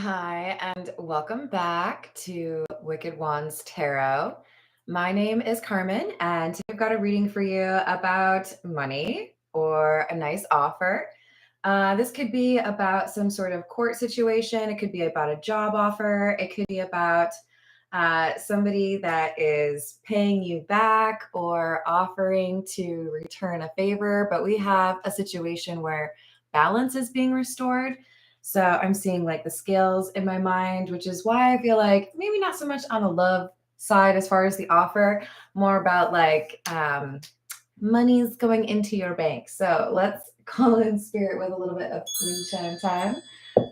Hi, and welcome back to Wicked Wands Tarot. My name is Carmen, and today I've got a reading for you about money or a nice offer. This could be about some sort of court situation. It could be about a job offer. It could be about somebody that is paying you back or offering to return a favor. But we have a situation where balance is being restored. So I'm seeing like the scales in my mind, which is why I feel like maybe not so much on the love side as far as the offer, more about like money's going into your bank. So let's call in spirit with a little bit of moonshine time.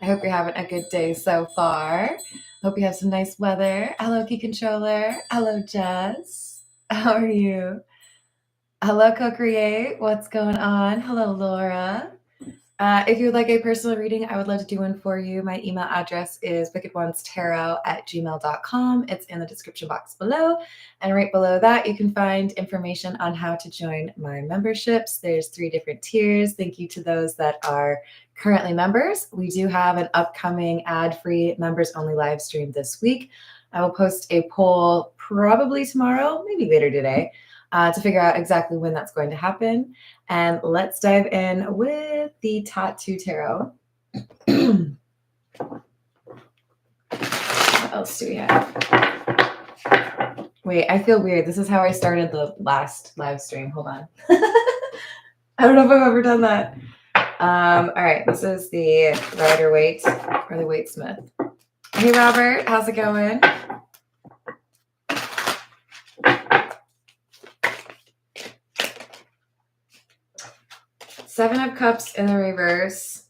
I hope you're having a good day so far. Hope you have some nice weather. Hello, Key Controller. Hello, Jess. How are you? Hello, Co-Create. What's going on? Hello, Laura. If you would like a personal reading, I would love to do one for you. My email address is wickedonestarot@gmail.com. It's in the description box below. And right below that, you can find information on how to join my memberships. There's 3 different tiers. Thank you to those that are currently members. We do have an upcoming ad-free members-only live stream this week. I will post a poll probably tomorrow, maybe later today, to figure out exactly when that's going to happen. And let's dive in with the Tattoo Tarot. What else do we have? Wait, I feel weird. This is how I started the last live stream. Hold on. I don't know if I've ever done that. All right, this is the Rider-Waite or the Waite-Smith. Hey, Robert, how's it going? Seven of Cups in the reverse,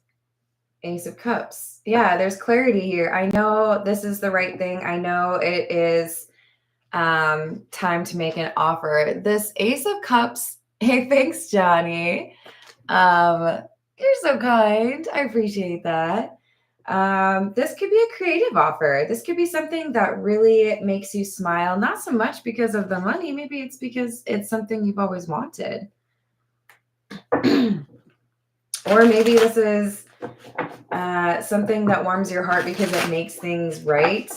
Ace of Cups. Yeah, there's clarity here. I know this is the right thing. I know it is time to make an offer. This Ace of Cups, hey, thanks, Johnny. You're so kind. I appreciate that. This could be a creative offer. This could be something that really makes you smile, not so much because of the money. Maybe it's because it's something you've always wanted. Or maybe this is something that warms your heart because it makes things right,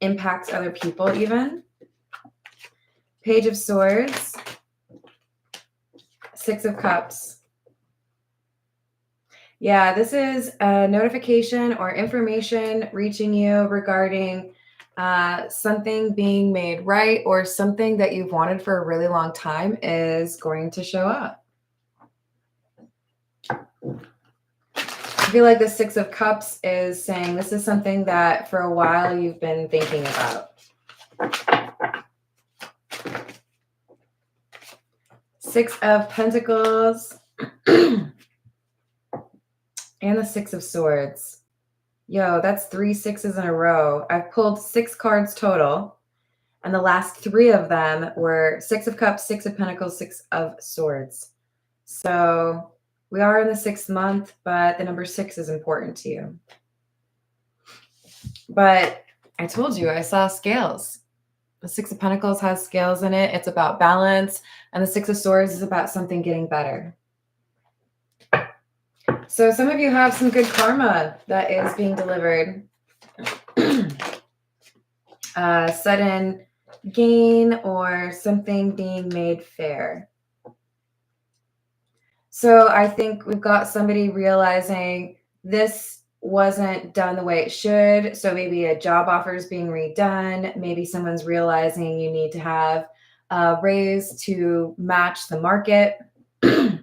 impacts other people even. Page of Swords, Six of Cups. Yeah, this is a notification or information reaching you regarding something being made right or something that you've wanted for a really long time is going to show up. I feel like the Six of Cups is saying this is something that for a while you've been thinking about. Six of Pentacles and the Six of Swords. Yo, that's 3 sixes in a row. I've pulled 6 cards total, and the last 3 of them were Six of Cups, Six of Pentacles, Six of Swords. So we are in the 6th month, but the number 6 is important to you. But I told you, I saw scales. The Six of Pentacles has scales in it. It's about balance. And the Six of Swords is about something getting better. So some of you have some good karma that is being delivered. Sudden gain or something being made fair. So I think we've got somebody realizing this wasn't done the way it should. So maybe a job offer is being redone. Maybe someone's realizing you need to have a raise to match the market. But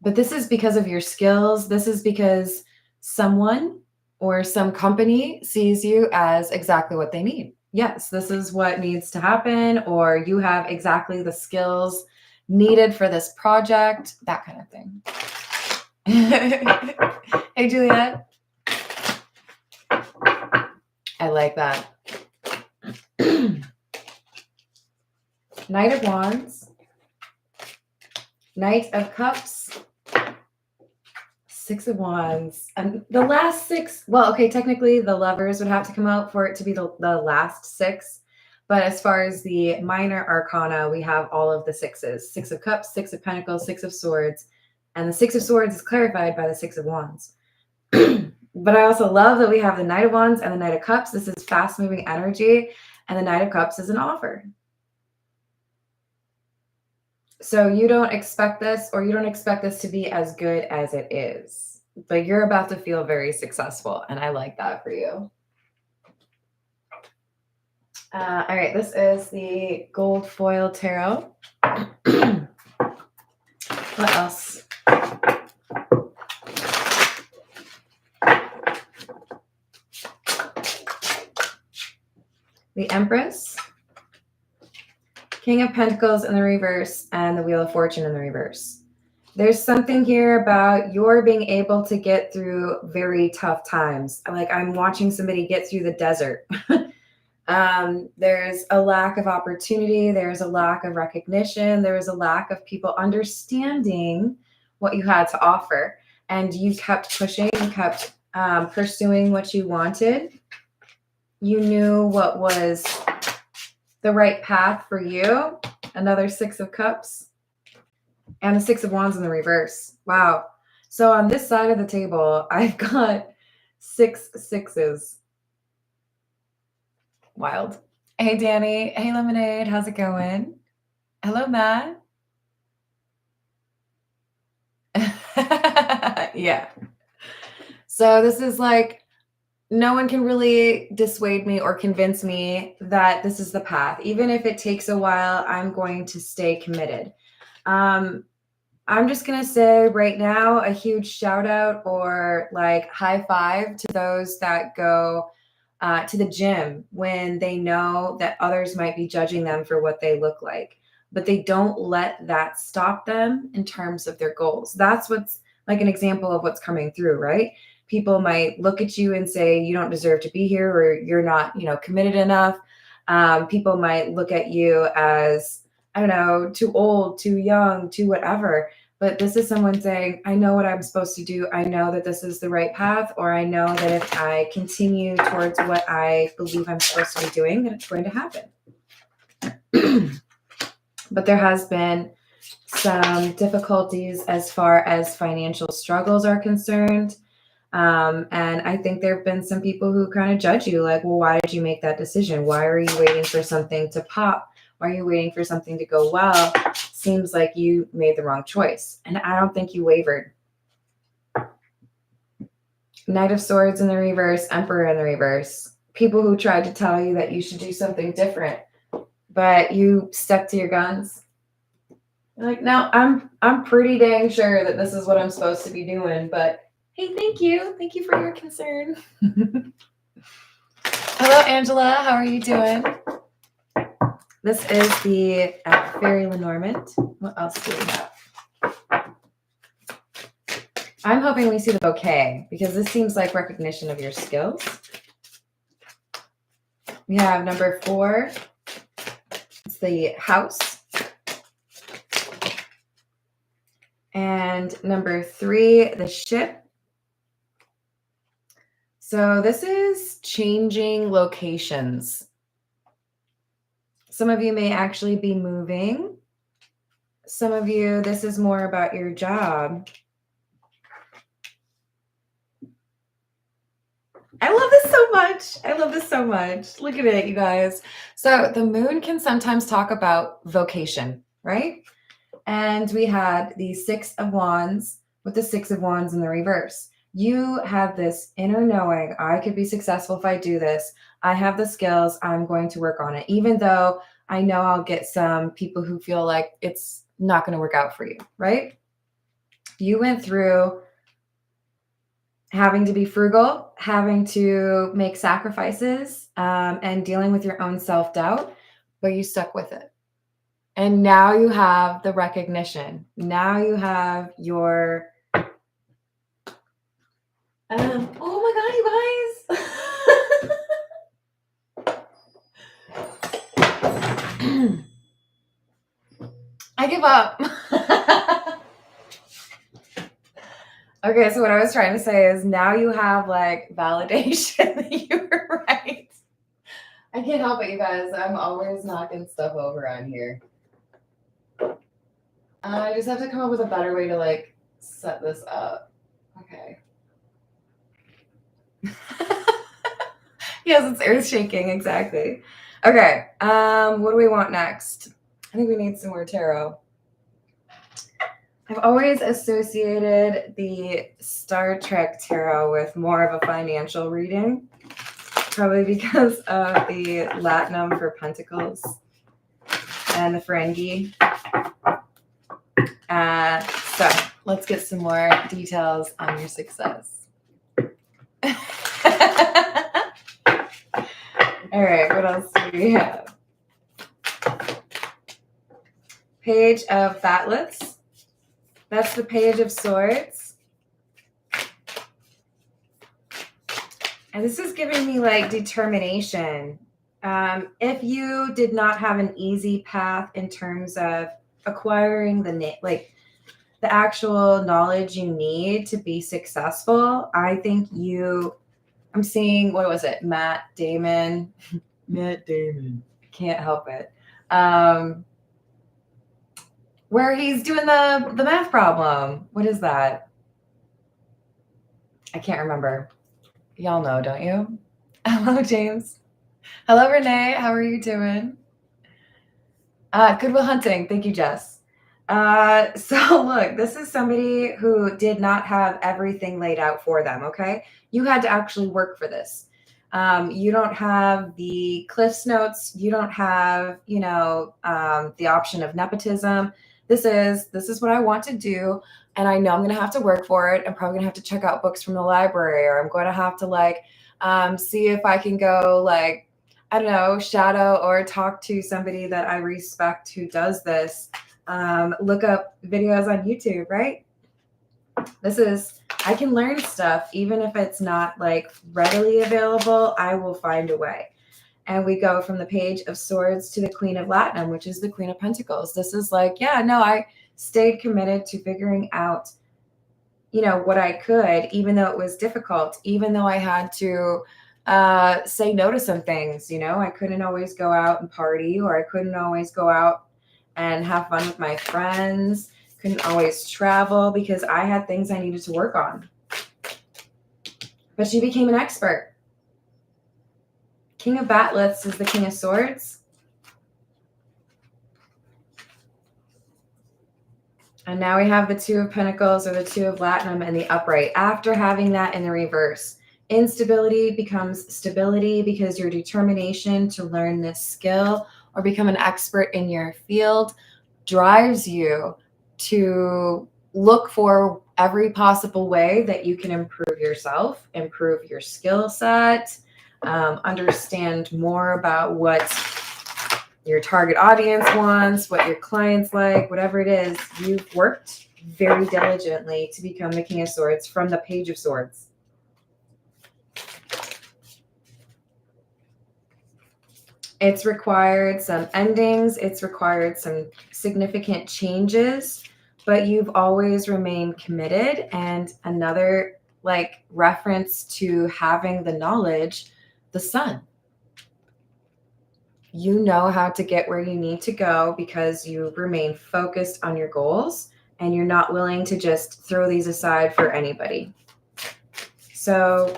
this is because of your skills. This is because someone or some company sees you as exactly what they need. Yes, this is what needs to happen, or you have exactly the skills needed for this project, that kind of thing. Hey, Juliet. I like that. Knight of Wands, Knight of Cups, Six of Wands. And the last 6, well, okay, technically the Lovers would have to come out for it to be the last 6. But as far as the minor arcana, we have all of the 6s. Six of Cups, Six of Pentacles, Six of Swords. And the Six of Swords is clarified by the Six of Wands. But I also love that we have the Knight of Wands and the Knight of Cups. This is fast moving energy. And the Knight of Cups is an offer. So you don't expect this, or you don't expect this to be as good as it is. But you're about to feel very successful. And I like that for you. All right, this is the Gold Foil Tarot. What else? The Empress, King of Pentacles in the reverse, and the Wheel of Fortune in the reverse. There's something here about your being able to get through very tough times. Like I'm watching somebody get through the desert. There's a lack of opportunity. There's a lack of recognition. There was a lack of people understanding what you had to offer. And you kept pushing, you kept pursuing what you wanted. You knew what was the right path for you. Another Six of Cups and the Six of Wands in the reverse. Wow. So on this side of the table, I've got 6 sixes. Wild. Hey, Danny. Hey, Lemonade. How's it going? Hello, Matt. Yeah. So this is like, no one can really dissuade me or convince me that this is the path. Even if it takes a while, I'm going to stay committed. I'm just going to say right now, a huge shout out or like high five to those that go to the gym when they know that others might be judging them for what they look like, but they don't let that stop them in terms of their goals. That's what's like an example of what's coming through, right? People might look at you and say, you don't deserve to be here, or you're not, committed enough. People might look at you as, I don't know, too old, too young, too whatever. But this is someone saying, I know what I'm supposed to do. I know that this is the right path, or I know that if I continue towards what I believe I'm supposed to be doing, that it's going to happen. But there has been some difficulties as far as financial struggles are concerned. And I think there have been some people who kind of judge you like, well, why did you make that decision? Why are you waiting for something to pop? Why are you waiting for something to go well? Seems like you made the wrong choice. And I don't think you wavered. Knight of Swords in the reverse, Emperor in the reverse. People who tried to tell you that you should do something different, but you stuck to your guns. You're like, no, I'm pretty dang sure that this is what I'm supposed to be doing, but hey, thank you. Thank you for your concern. Hello, Angela. How are you doing? This is the Fairy Lenormand. What else do we have? I'm hoping we see the bouquet because this seems like recognition of your skills. We have number 4. It's the house. And number 3, the ship. So this is changing locations. Some of you may actually be moving. Some of you, this is more about your job. I love this so much. I love this so much. Look at it, you guys. So the moon can sometimes talk about vocation, right? And we had the 6 of Wands with the 6 of Wands in the reverse. You have this inner knowing, I could be successful if I do this. I have the skills. I'm going to work on it. Even though I know I'll get some people who feel like it's not going to work out for you, right? You went through having to be frugal, having to make sacrifices, and dealing with your own self-doubt, but you stuck with it. And now you have the recognition. Now you have your, oh my God, you guys. I give up. Okay, so what I was trying to say is now you have like validation that you were right. I can't help it, you guys. I'm always knocking stuff over on here. I just have to come up with a better way to like set this up. Okay. Yes, it's earth shaking, exactly. Okay, what do we want next? I think we need some more tarot. I've always associated the Star Trek tarot with more of a financial reading, probably because of the Latinum for Pentacles and the Ferengi. So let's get some more details on your success. All right, what else do we have? Page of Batlets. That's the Page of Swords. And this is giving me like determination. If you did not have an easy path in terms of acquiring the actual knowledge you need to be successful, I think I'm seeing, what was it? Matt Damon. Matt Damon. Can't help it. Where he's doing the math problem. What is that? I can't remember. Y'all know, don't you? Hello, James. Hello, Renee. How are you doing? Goodwill Hunting. Thank you, Jess. So look, this is somebody who did not have everything laid out for them, okay? You had to actually work for this. You don't have the Cliffs Notes. You don't have, the option of nepotism. This is what I want to do, and I know I'm going to have to work for it. I'm probably going to have to check out books from the library, or I'm going to have to see if I can go I don't know, shadow or talk to somebody that I respect who does this. Look up videos on YouTube, right? I can learn stuff, even if it's not readily available, I will find a way. And we go from the Page of Swords to the Queen of Latinum, which is the Queen of Pentacles. This is I stayed committed to figuring out, what I could, even though it was difficult, even though I had to say no to some things. I couldn't always go out and party, or I couldn't always go out and have fun with my friends, couldn't always travel because I had things I needed to work on. But she became an expert. King of Batlets is the King of Swords. And now we have the Two of Pentacles, or the Two of Latinum, in the upright. After having that in the reverse, instability becomes stability because your determination to learn this skill or become an expert in your field drives you to look for every possible way that you can improve yourself, improve your skill set, understand more about what your target audience wants, what your clients like, whatever it is. You've worked very diligently to become the King of Swords from the Page of Swords. It's required some endings. It's required some significant changes, but you've always remained committed. And another reference to having the knowledge, the sun. You know how to get where you need to go because you remain focused on your goals and you're not willing to just throw these aside for anybody. So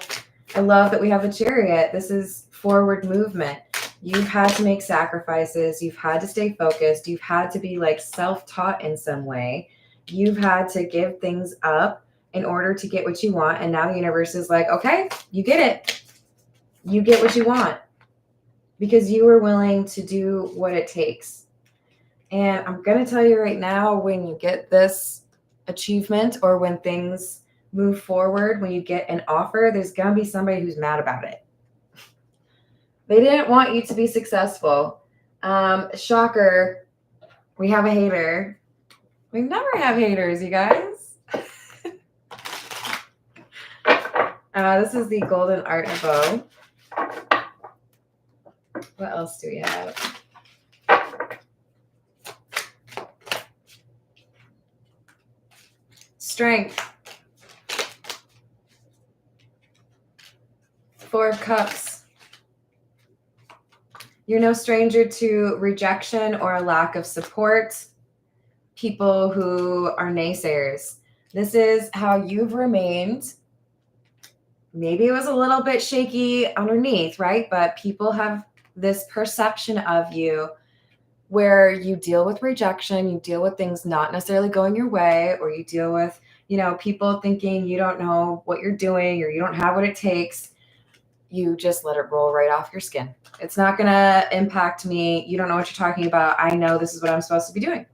I love that we have a Chariot. This is forward movement. You've had to make sacrifices. You've had to stay focused. You've had to be self-taught in some way. You've had to give things up in order to get what you want. And now the universe is okay, you get it. You get what you want because you were willing to do what it takes. And I'm going to tell you right now, when you get this achievement or when things move forward, when you get an offer, there's going to be somebody who's mad about it. They didn't want you to be successful. Shocker. We have a hater. We never have haters, you guys. This is the Golden Art Bow. What else do we have? Strength. Four of Cups. You're no stranger to rejection or a lack of support. People who are naysayers. This is how you've remained maybe it was a little bit shaky underneath, right? But people have this perception of you where you deal with rejection, you deal with things not necessarily going your way, or you deal with, people thinking you don't know what you're doing or you don't have what it takes. You just let it roll right off your skin. It's not going to impact me. You don't know what you're talking about. I know this is what I'm supposed to be doing.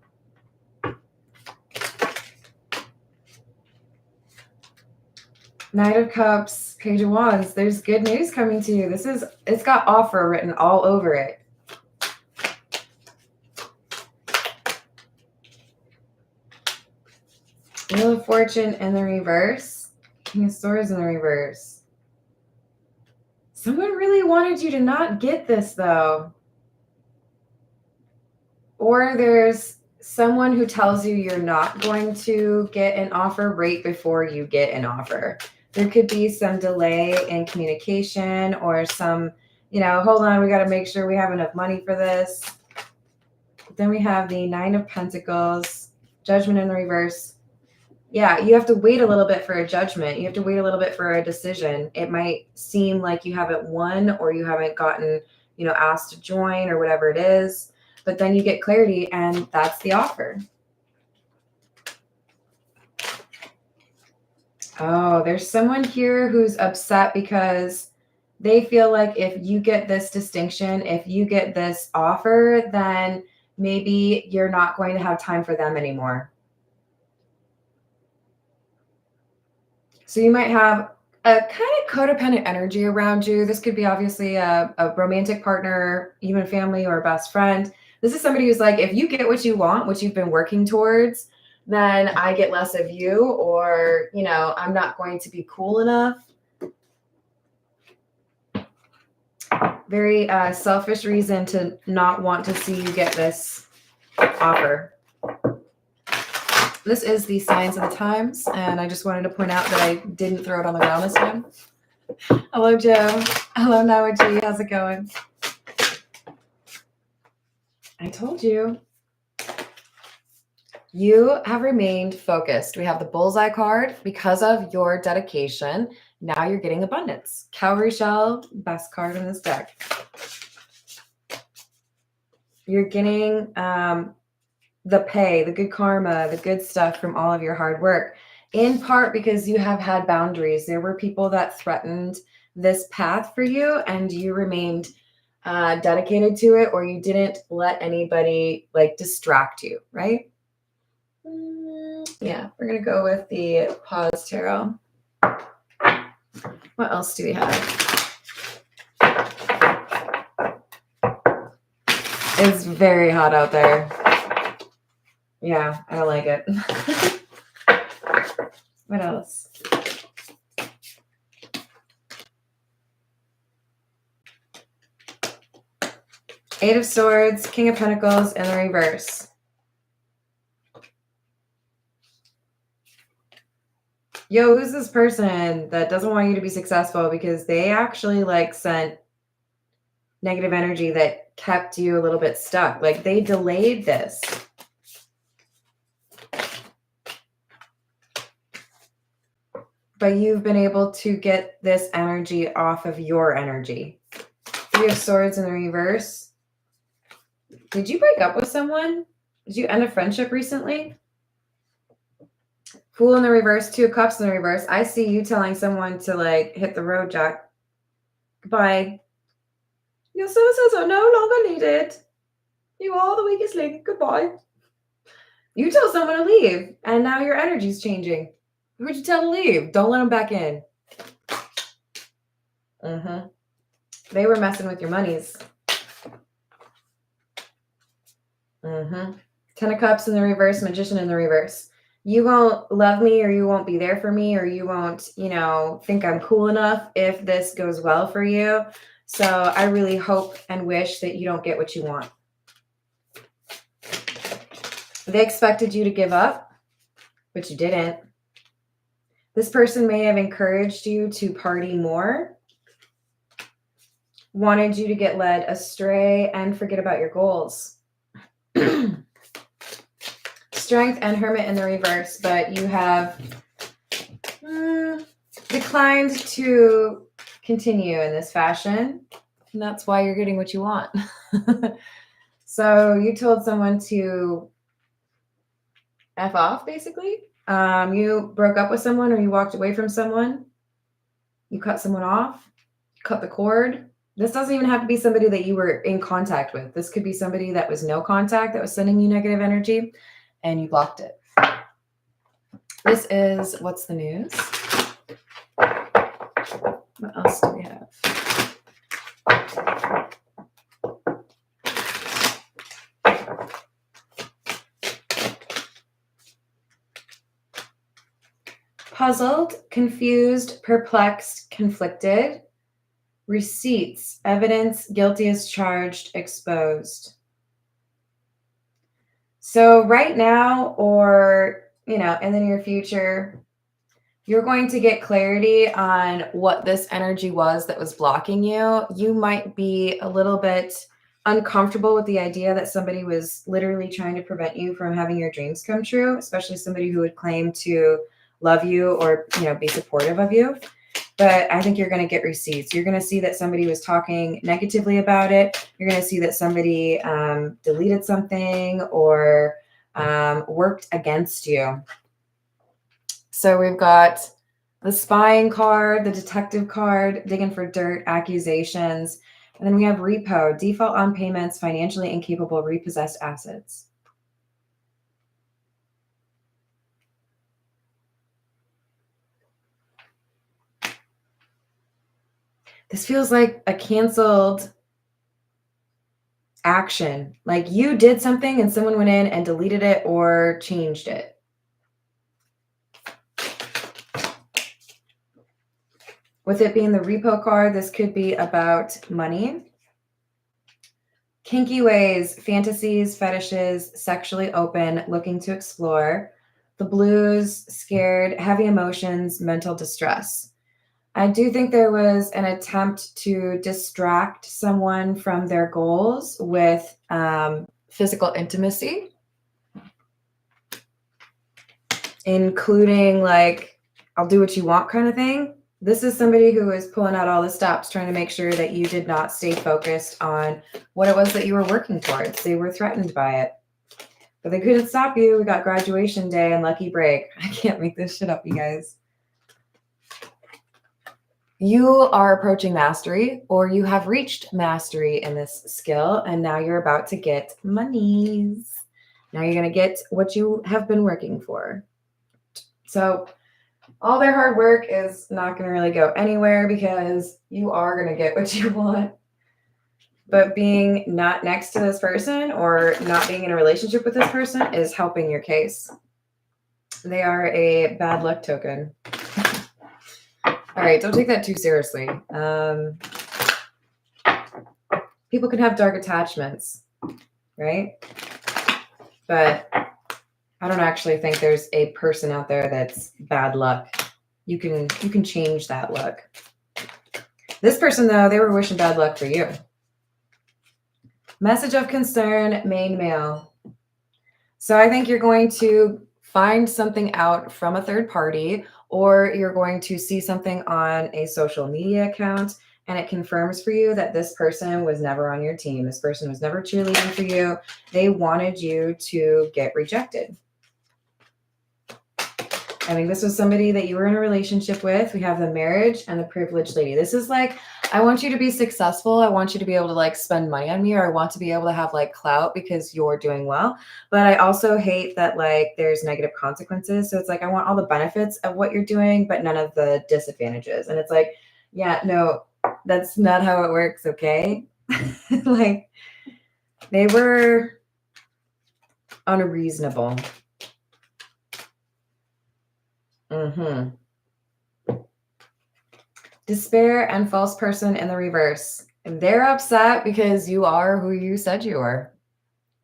Knight of Cups, Page of Wands. There's good news coming to you. It's got offer written all over it. Wheel of Fortune in the reverse. King of Swords in the reverse. Someone really wanted you to not get this, though. Or there's someone who tells you you're not going to get an offer right before you get an offer. There could be some delay in communication or some, hold on, we got to make sure we have enough money for this. Then we have the Nine of Pentacles, Judgment in the reverse. Yeah, you have to wait a little bit for a judgment. You have to wait a little bit for a decision. It might seem like you haven't won or you haven't gotten, asked to join or whatever it is. But then you get clarity and that's the offer. Oh, there's someone here who's upset because they feel like if you get this distinction, if you get this offer, then maybe you're not going to have time for them anymore. So you might have a kind of codependent energy around you. This could be obviously a romantic partner, even family or a best friend. This is somebody who's like, if you get what you want, what you've been working towards, then I get less of you, or, I'm not going to be cool enough. Very selfish reason to not want to see you get this offer. This is the Signs of the Times, and I just wanted to point out that I didn't throw it on the ground this time. Hello, Joe. Hello, Nawaji. How's it going? I told you. You have remained focused. We have the bullseye card. Because of your dedication, now you're getting abundance. Cowrie shell, best card in this deck. You're getting the pay, the good karma, the good stuff from all of your hard work, in part because you have had boundaries. There were people that threatened this path for you and you remained dedicated to it, or you didn't let anybody distract you, right? Yeah, we're going to go with the Pause Tarot. What else do we have? It's very hot out there. Yeah, I don't like it. What else? Eight of Swords, King of Pentacles in the reverse. Yo, who's this person that doesn't want you to be successful because they actually sent negative energy that kept you a little bit stuck? They delayed this. But you've been able to get this energy off of your energy. Three of Swords in the reverse. Did you break up with someone? Did you end a friendship recently? Fool in the reverse, Two of Cups in the reverse. I see you telling someone to hit the road, Jack. Goodbye. Your services are no longer needed. You are the weakest link. Goodbye. You tell someone to leave, and now your energy's changing. Who'd you tell to leave? Don't let them back in. They were messing with your monies. Ten of Cups in the reverse, Magician in the reverse. You won't love me, or you won't be there for me, or you won't, think I'm cool enough if this goes well for you. So I really hope and wish that you don't get what you want. They expected you to give up, but you didn't. This person may have encouraged you to party more, wanted you to get led astray and forget about your goals. Strength and Hermit in the reverse, but you have declined to continue in this fashion, and that's why you're getting what you want. So you told someone to F off, basically. You broke up with someone, or you walked away from someone. You cut someone off, cut the cord. This doesn't even have to be somebody that you were in contact with. This could be somebody that was no contact, that was sending you negative energy, and you blocked it. This is What's the News? What else do we have? Puzzled, confused, perplexed, conflicted. Receipts, evidence, guilty as charged, exposed. So right now, or, in the near future, you're going to get clarity on what this energy was that was blocking you. You might be a little bit uncomfortable with the idea that somebody was literally trying to prevent you from having your dreams come true, especially somebody who would claim to love you or, be supportive of you. But I think you're going to get receipts. You're going to see that somebody was talking negatively about it. You're going to see that somebody deleted something or worked against you. So we've got the spying card, the detective card, digging for dirt, accusations. And then we have repo, default on payments, financially incapable, repossessed assets. This feels like a canceled action. Like you did something and someone went in and deleted it or changed it. With it being the repo card, this could be about money. Kinky ways, fantasies, fetishes, sexually open, looking to explore. The blues, scared, heavy emotions, mental distress. I do think there was an attempt to distract someone from their goals with physical intimacy, including like, I'll do what you want kind of thing. This is somebody who is pulling out all the stops, trying to make sure that you did not stay focused on what it was that you were working towards. They were threatened by it, but they couldn't stop you. We got graduation day and lucky break. I can't make this shit up, you guys. You are approaching mastery, or you have reached mastery in this skill, and now you're about to get monies. Now you're going to get what you have been working for. So all their hard work is not going to really go anywhere because you are going to get what you want. But being not next to this person or not being in a relationship with this person is helping your case. They are a bad luck token. All right, don't take that too seriously. People can have dark attachments, right? But I don't actually think there's a person out there that's bad luck. You can change that luck. This person, though, they were wishing bad luck for you. Message of concern, main male. So I think you're going to find something out from a third party, or you're going to see something on a social media account, and it confirms for you that this person was never on your team. This person was never cheerleading for you. They wanted you to get rejected. I think this was somebody that you were in a relationship with. We have the marriage and the privileged lady. This is like, I want you to be successful. I want you to be able to like spend money on me, or I want to be able to have like clout because you're doing well. But I also hate that like there's negative consequences. So it's like, I want all the benefits of what you're doing, but none of the disadvantages. And it's like, yeah, no, that's not how it works. Okay. Like they were unreasonable. Despair and false person in the reverse. They're upset because you are who you said you were.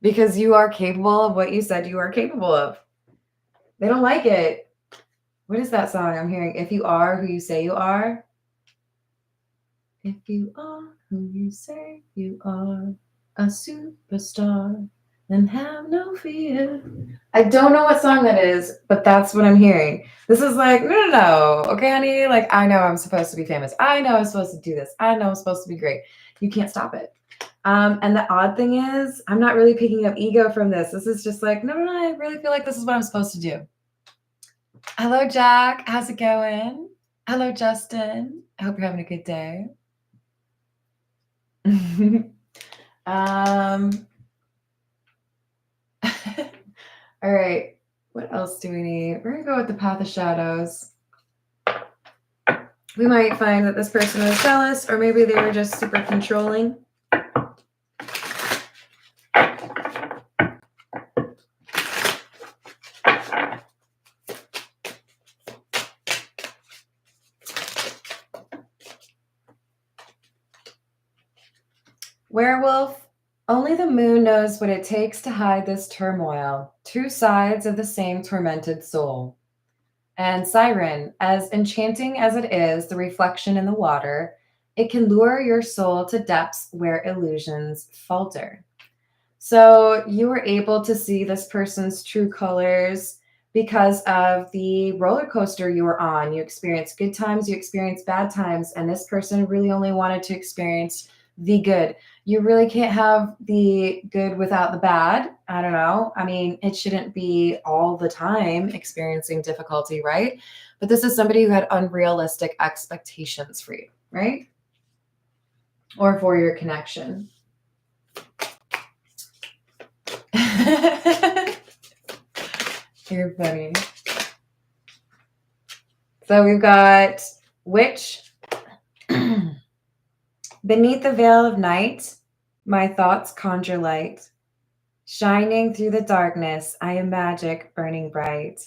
Because you are capable of what you said you are capable of. They don't like it. What is that song I'm hearing? If you are who you say you are. If you are who you say you are, a superstar. and have no fear. I don't know what song that is, but that's what I'm hearing. This is like, no. Okay, honey, like, I know I'm supposed to be famous. I know I'm supposed to do this. I know I'm supposed to be great. You can't stop it. And the odd thing is, I'm not really picking up ego from this. This is just like, no, I really feel like this is what I'm supposed to do. Hello, Jack. How's it going? Hello, Justin. I hope you're having a good day. All right. What else do we need? We're going to go with the Path of Shadows. We might find that this person was jealous, or maybe they were just super controlling. Werewolf, only the moon knows what it takes to hide this turmoil, two sides of the same tormented soul. And Siren, as enchanting as it is, the reflection in the water, it can lure your soul to depths where illusions falter. So you were able to see this person's true colors because of the roller coaster you were on. You experienced good times, you experienced bad times, and this person really only wanted to experience the good. You really can't have the good without the bad. I don't know. I mean, it shouldn't be all the time experiencing difficulty, right? But this is somebody who had unrealistic expectations for you, right? Or for your connection. You're funny. So we've got Witch. Beneath the veil of night, my thoughts conjure light. Shining through the darkness, I am magic burning bright.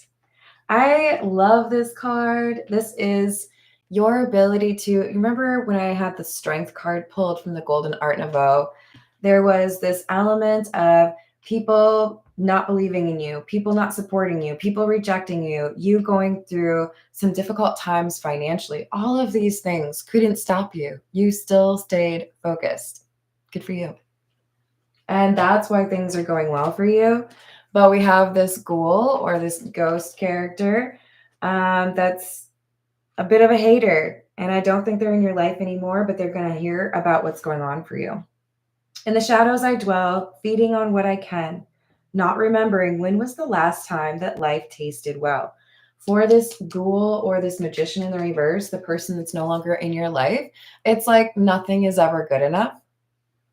I love this card. This is your ability to, remember when I had the strength card pulled from the Golden Art Nouveau? There was this element of people not believing in you, people not supporting you, people rejecting you, you going through some difficult times financially. All of these things couldn't stop you. You still stayed focused. Good for you. And that's why things are going well for you. But we have this ghoul or this ghost character that's a bit of a hater. And I don't think they're in your life anymore, but they're going to hear about what's going on for you. In the shadows I dwell, feeding on what I can, not remembering when was the last time that life tasted well. For this ghoul or this magician in the reverse, the person that's no longer in your life, it's like nothing is ever good enough.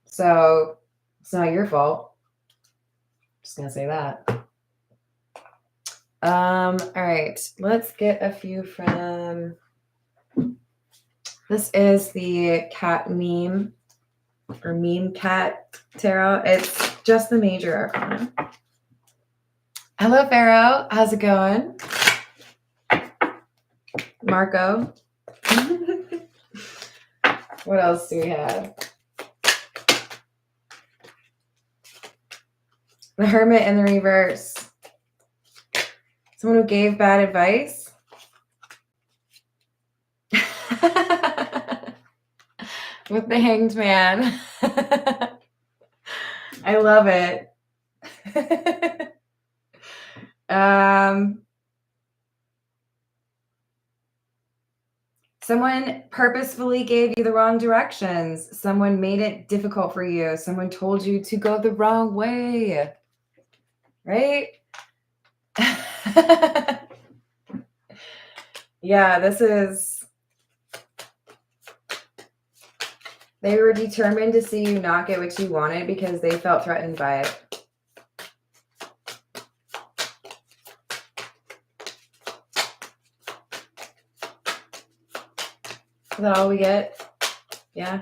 So it's not your fault. Just gonna say that. All right, let's get a few from. This is the cat meme or meme cat tarot. It's just the major arcana. Hello, Pharaoh. How's it going? Marco. What else do we have? The Hermit in the reverse. Someone who gave bad advice. With the Hanged Man. I love it. Someone purposefully gave you the wrong directions. Someone made it difficult for you. Someone told you to go the wrong way. Right? Yeah, this is... They were determined to see you not get what you wanted because they felt threatened by it. Is that all we get? Yeah?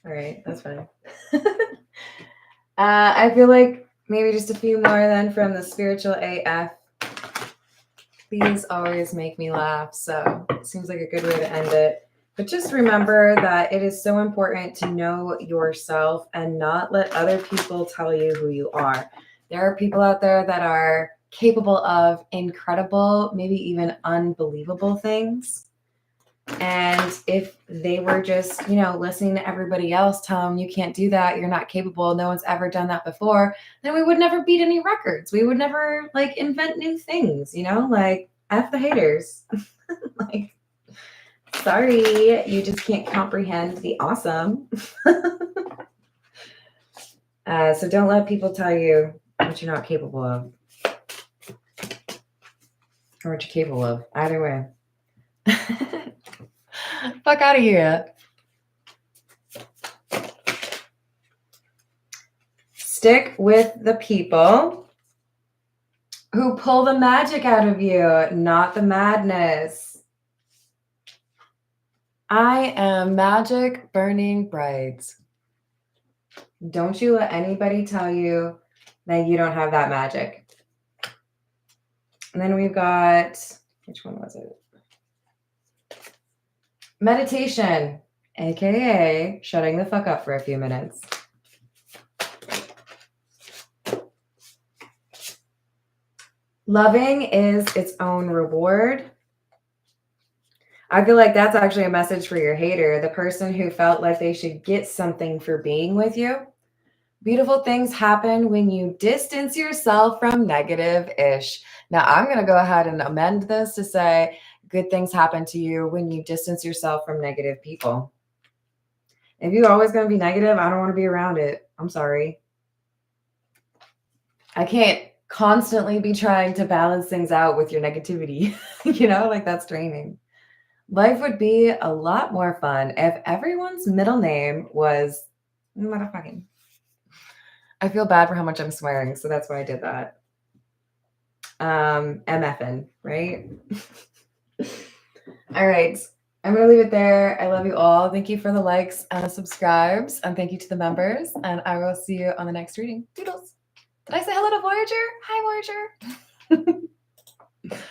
All right, that's fine. I feel like maybe just a few more then from the Spiritual AF. These always make me laugh, so it seems like a good way to end it. But just remember that it is so important to know yourself and not let other people tell you who you are. There are people out there that are capable of incredible, maybe even unbelievable things. And if they were just, listening to everybody else tell them you can't do that, you're not capable, no one's ever done that before, then we would never beat any records. We would never like invent new things, like F the haters. Like, sorry, you just can't comprehend the awesome. So don't let people tell you what you're not capable of. Or what you're capable of. Either way. Fuck out of here. Stick with the people who pull the magic out of you, not the madness. I am magic burning bright. Don't you let anybody tell you that you don't have that magic. And then we've got, which one was it? Meditation, aka shutting the fuck up for a few minutes. Loving is its own reward. I feel like that's actually a message for your hater, the person who felt like they should get something for being with you. Beautiful things happen when you distance yourself from negative-ish. Now, I'm going to go ahead and amend this to say good things happen to you when you distance yourself from negative people. If you're always going to be negative, I don't want to be around it. I'm sorry. I can't constantly be trying to balance things out with your negativity. Like that's draining. Life would be a lot more fun if everyone's middle name was motherfucking. I feel bad for how much I'm swearing, so that's why I did that. MFN, right? All right. I'm going to leave it there. I love you all. Thank you for the likes and the subscribes, and thank you to the members, and I will see you on the next reading. Doodles. Did I say hello to Voyager? Hi, Voyager.